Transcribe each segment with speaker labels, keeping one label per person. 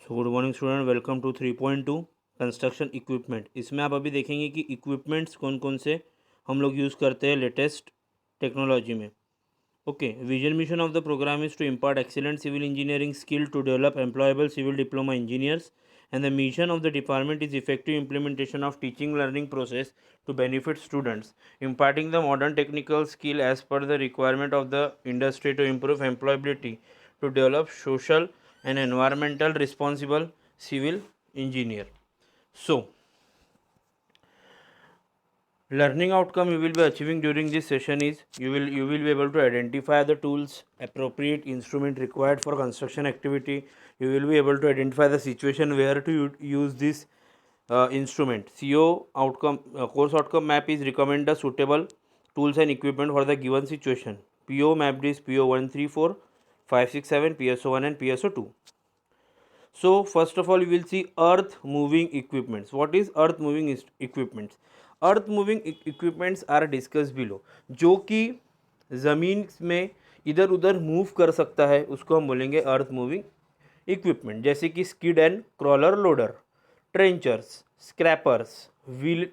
Speaker 1: So good morning student, welcome to 3.2 construction equipment. इसमें आप अभी देखेंगे कि इक्विपमेंट्स कौन कौन से हम लोग यूज़ करते हैं लेटेस्ट टेक्नोलॉजी में। Okay, vision mission of the programme is to impart excellent civil engineering skill to develop employable civil diploma engineers and the mission of the department is effective implementation of teaching learning process to benefit students, imparting the modern technical skill as per the requirement of the industry to improve employability, to develop social and environmental responsible civil engineer. So learning outcome you will be achieving during this session is you will be able to identify the tools, appropriate instrument required for construction activity. You will be able to identify the situation where to use this instrument. CO outcome course outcome map is recommend the suitable tools and equipment for the given situation. PO mapped is PO 134 567, PSO1 and PSO2. So first of all we will see earth moving equipments. What is earth moving equipments? Earth moving equipments are discuss below. जो कि ज़मीन में इधर उधर move कर सकता है उसको हम बोलेंगे अर्थ मूविंग इक्विपमेंट, जैसे कि skid and crawler loader, trenchers, scrapers, wheel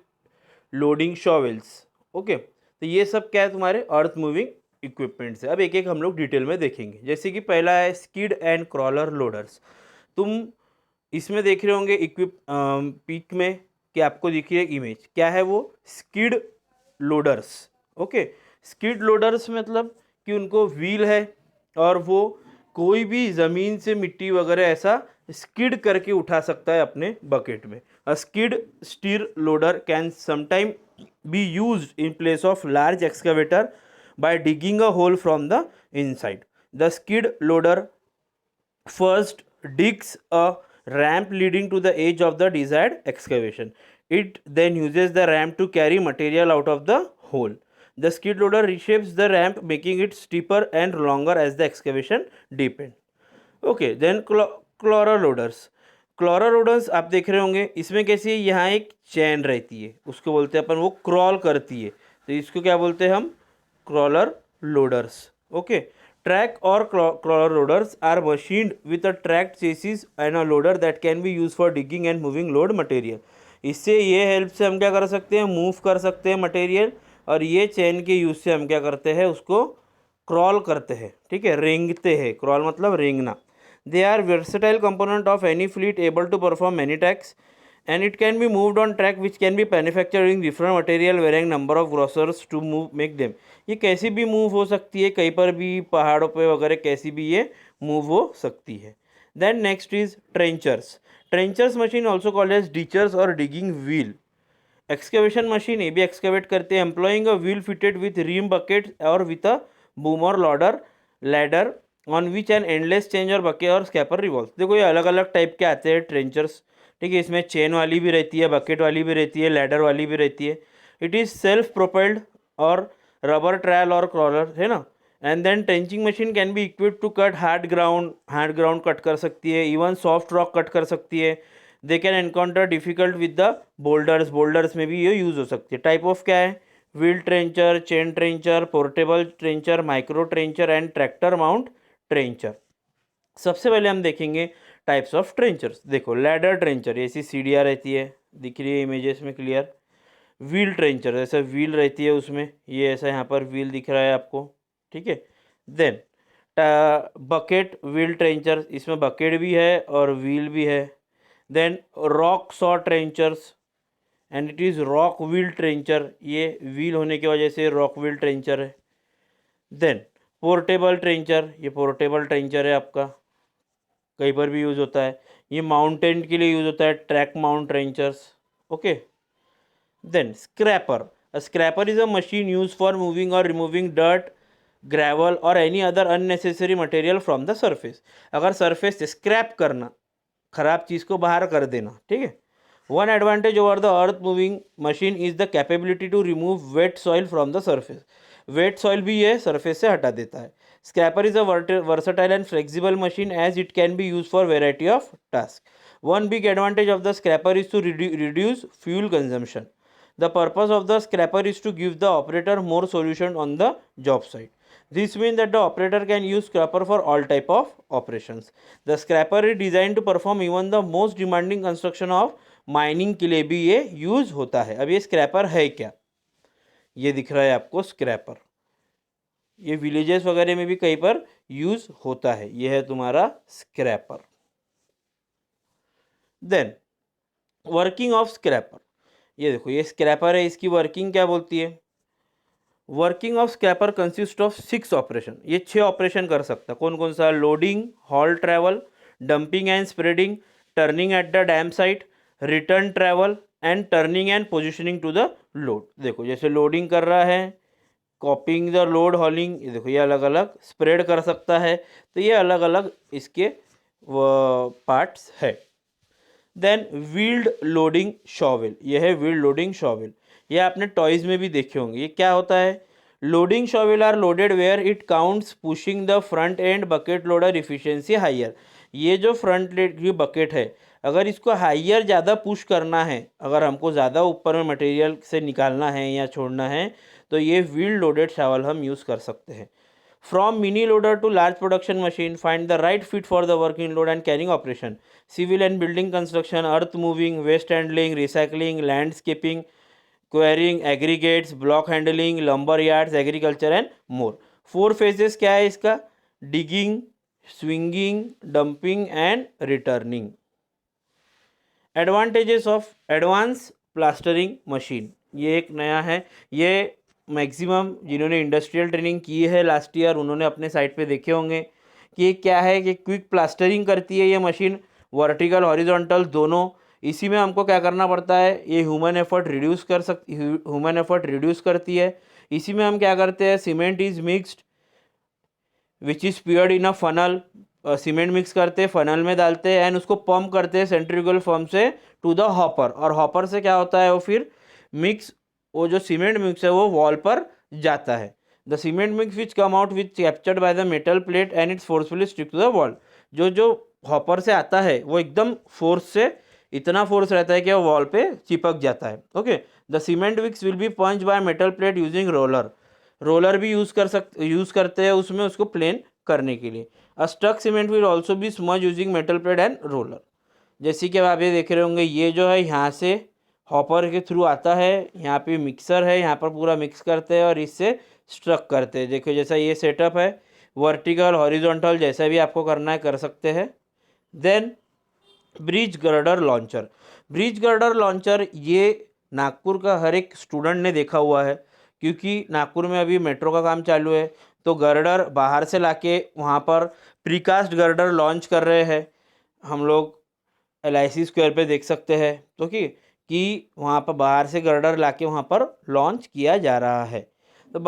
Speaker 1: loading shovels. Okay, तो ये सब क्या है तुम्हारे अर्थ मूविंग इक्विपमेंट्स है। अब एक एक हम लोग डिटेल में देखेंगे। जैसे कि पहला है स्किड एंड क्रॉलर लोडर्स। तुम इसमें देख रहे होंगे पिक में कि आपको दिख रही है इमेज, क्या है वो? Skid loaders. Okay, skid loaders मतलब कि उनको व्हील है और वो कोई भी ज़मीन से मिट्टी वगैरह ऐसा स्किड करके उठा सकता है अपने बकेट में। A skid steer loader can sometime be used in place of large excavator by digging a hole from the inside. The skid loader first digs a ramp leading to the edge of the desired excavation. It then uses the ramp to carry material out of the hole. The skid loader reshapes the ramp, making it steeper and longer as the excavation deepens. Okay, then crawler loaders. Crawler loaders आप देख रहे होंगे, इसमें कैसी है, यहाँ एक चैन रहती है, उसको बोलते हैं अपन, वो क्रॉल करती है, तो इसको क्या बोलते हैं हम? Crawler loaders. ओके, ट्रैक और crawler loaders are machined with a tracked chassis and a loader that can be use for digging and moving load material. इससे ये हेल्प से हम क्या कर सकते हैं? मूव कर सकते हैं मटेरियल, और ये चैन के यूज से हम क्या करते हैं? उसको क्रॉल करते हैं। ठीक है, रेंगते हैं, क्रॉल मतलब रेंगना। They are versatile component of any fleet able to perform many tasks, and it can be moved on track which can be manufactured in different material varying number of grocers to move make them. ये कैसी भी move हो सकती है, कहीं पर भी, पहाड़ों पे वगैरह कैसी भी ये मूव हो सकती है। Then next is trenchers. Trenchers machine also called as ditchers or digging wheel. Excavation machine ये भी एक्सकेवेट करते हैं, employing a wheel fitted with rim bucket or with a boom or loader ladder on which an endless chain or bucket or scraper revolve. देखो ये अलग अलग type के आते हैं ट्रेंचर्स। ठीक है, इसमें चेन वाली भी रहती है, बकेट वाली भी रहती है, लैडर वाली भी रहती है। इट इज़ सेल्फ प्रोपेल्ड और रबर ट्रायल और क्रॉलर है ना। And then trenching machine can be equipped to cut hard ground cut कर सकती है, इवन सॉफ्ट रॉक कट कर सकती है। They can encounter difficult with the boulders में भी ये यूज़ हो सकती है। टाइप ऑफ क्या है? Wheel trencher, chain trencher, portable trencher, micro trencher and tractor mount trencher. सबसे पहले हम देखेंगे टाइप्स ऑफ ट्रेंचर्स। देखो, लैडर ट्रेंचर, ऐसी सीढ़ियाँ रहती है, दिख रही है इमेजेस में क्लियर। व्हील ट्रेंचर, ऐसा व्हील रहती है उसमें, ये ऐसा यहाँ पर व्हील दिख रहा है आपको। ठीक है, देन बकेट व्हील ट्रेंचर, इसमें बकेट भी है और व्हील भी है। Then rock saw trenchers and it is rock wheel trencher, ये व्हील होने की वजह से रॉक व्हील ट्रेंचर है। देन पोर्टेबल ट्रेंचर, ये पोर्टेबल ट्रेंचर है आपका, कहीं पर भी यूज़ होता है। ये माउंटेन के लिए यूज़ होता है, track mount trenchers. Okay, then scraper is a machine use for moving और रिमूविंग डर्ट, ग्रेवल और any other unnecessary material from the surface. अगर सरफेस से स्क्रैप करना, खराब चीज़ को बाहर कर देना। ठीक है, one advantage over the earth moving machine is the capability to remove wet soil from the surface. Wet soil भी ये सरफेस से हटा देता है। Scraper is a versatile and flexible machine as it can be use for variety of task. One big advantage of the scraper is to reduce fuel consumption. The purpose of the scraper is to give the operator more solution on the job site. This means that the operator can use scraper for all type of operations. The scraper is designed to perform even the most demanding construction of mining के लिए भी ये use होता है. अब ये scraper है क्या, ये दिख रहा है आपको स्क्रैपर. ये विलेजेस वगैरह में भी कहीं पर यूज होता है. ये है तुम्हारा scraper. Then working of scraper. ये देखो ये स्क्रैपर है, इसकी वर्किंग क्या बोलती है. Working of scraper consist of 6 operation. ये 6 ऑपरेशन कर सकता है. कौन कौन सा. Loading, haul travel, dumping and spreading, turning at the dam site, return travel and turning and positioning to the load. देखो जैसे लोडिंग कर रहा है, कॉपिंग द लोड, हॉलिंग, ये देखो ये अलग अलग स्प्रेड कर सकता है. तो ये अलग अलग इसके पार्ट्स है. Then wheeled loading shovel. ये है व्हील्ड लोडिंग शॉवेल. ये आपने टॉयज़ में भी देखे होंगे. ये क्या होता है. Loading shovel are loaded where it counts pushing the front end bucket loader efficiency higher. ये जो फ्रंट लेड की बकेट है, अगर इसको हायर ज़्यादा पुश करना है, अगर हमको ज़्यादा ऊपर में मटेरियल से निकालना है या छोड़ना है, तो ये व्हील्ड लोडेड शॉवेल हम यूज़ कर सकते हैं. From mini loader to large production machine, find the right fit for the working load and carrying operation. Civil and building construction, earth moving, waste handling, recycling, landscaping, quarrying, aggregates, block handling, lumber yards, agriculture and more. 4 phases क्या है इसका. digging, swinging, dumping and returning. Advantages of advanced plastering machine. ये एक नया है. ये maximum जिन्होंने industrial training की है लास्ट ईयर, उन्होंने अपने साइट पे देखे होंगे कि ये क्या है. कि क्विक प्लास्टरिंग करती है ये मशीन, वर्टिकल हॉरिजॉन्टल दोनों. इसी में हमको क्या करना पड़ता है, ये ह्यूमन एफर्ट रिड्यूस करती है. इसी में हम क्या करते हैं, cement is mixed which is peered in a funnel. Cement mix करते हैं, फनल में डालते हैं एंड उसको पंप करते हैं सेंट्रीफ्यूगल पंप से टू द हॉपर. और हॉपर से क्या होता है, वो फिर मिक्स, वो जो सीमेंट मिक्स है वो वॉल पर जाता है. The cement mix which come out which captured by the metal plate and it's forcefully stick to the wall. जो हॉपर से आता है वो एकदम फोर्स से, इतना फोर्स रहता है कि वो वॉल पे चिपक जाता है. Okay. The cement mix will be punch by metal plate using roller भी यूज़ करते हैं उसमें, उसको प्लेन करने के लिए. A stuck cement will also be smudge using metal plate and roller. जैसे कि आप ये देख रहे होंगे, ये जो है यहाँ से हॉपर के थ्रू आता है, यहाँ पे मिक्सर है, यहाँ पर पूरा मिक्स करते हैं और इससे स्ट्रक करते हैं. देखो जैसा ये सेटअप है, वर्टिकल हॉरिजॉन्टल जैसा भी आपको करना है कर सकते हैं. Then bridge girder launcher. Bridge girder launcher ये नागपुर का हर एक स्टूडेंट ने देखा हुआ है, क्योंकि नागपुर में अभी मेट्रो का काम चालू है. तो गर्डर बाहर से लाके वहाँ पर प्रीकास्ट गर्डर लॉन्च कर रहे हैं. हम लोग LIC स्क्वायर पे देख सकते हैं. तो कि वहाँ पर बाहर से गर्डर लाके वहाँ पर लॉन्च किया जा रहा है. तो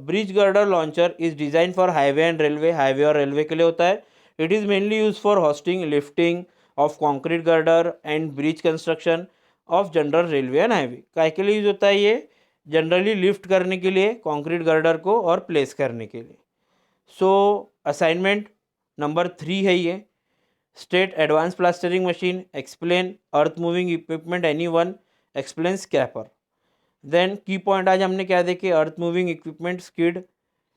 Speaker 1: bridge girder launcher is design for highway and railway. Highway और रेलवे के लिए होता है. It is mainly use for hosting lifting of concrete girder and bridge construction of general railway and highway. काय के लिए यूज होता है ये, जनरली लिफ्ट करने के लिए कॉन्क्रीट गर्डर को और प्लेस करने के लिए. सो असाइनमेंट नंबर 3 है ये. State advance plastering machine, explain earth moving equipment any one, explain scraper. Then key point आज हमने क्या देखे, earth moving equipment, skid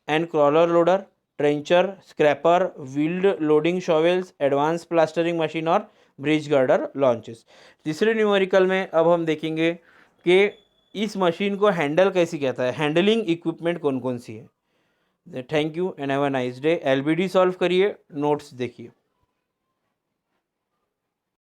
Speaker 1: and crawler loader, trencher, scraper, wheeled loading shovels, advance plastering machine और bridge girder launches. तीसरे numerical में अब हम देखेंगे कि इस मशीन को हैंडल कैसी कहता है, हैंडलिंग इक्विपमेंट कौन कौन सी है. Thank you and have a nice day. LBD solve करिए, नोट्स देखिए.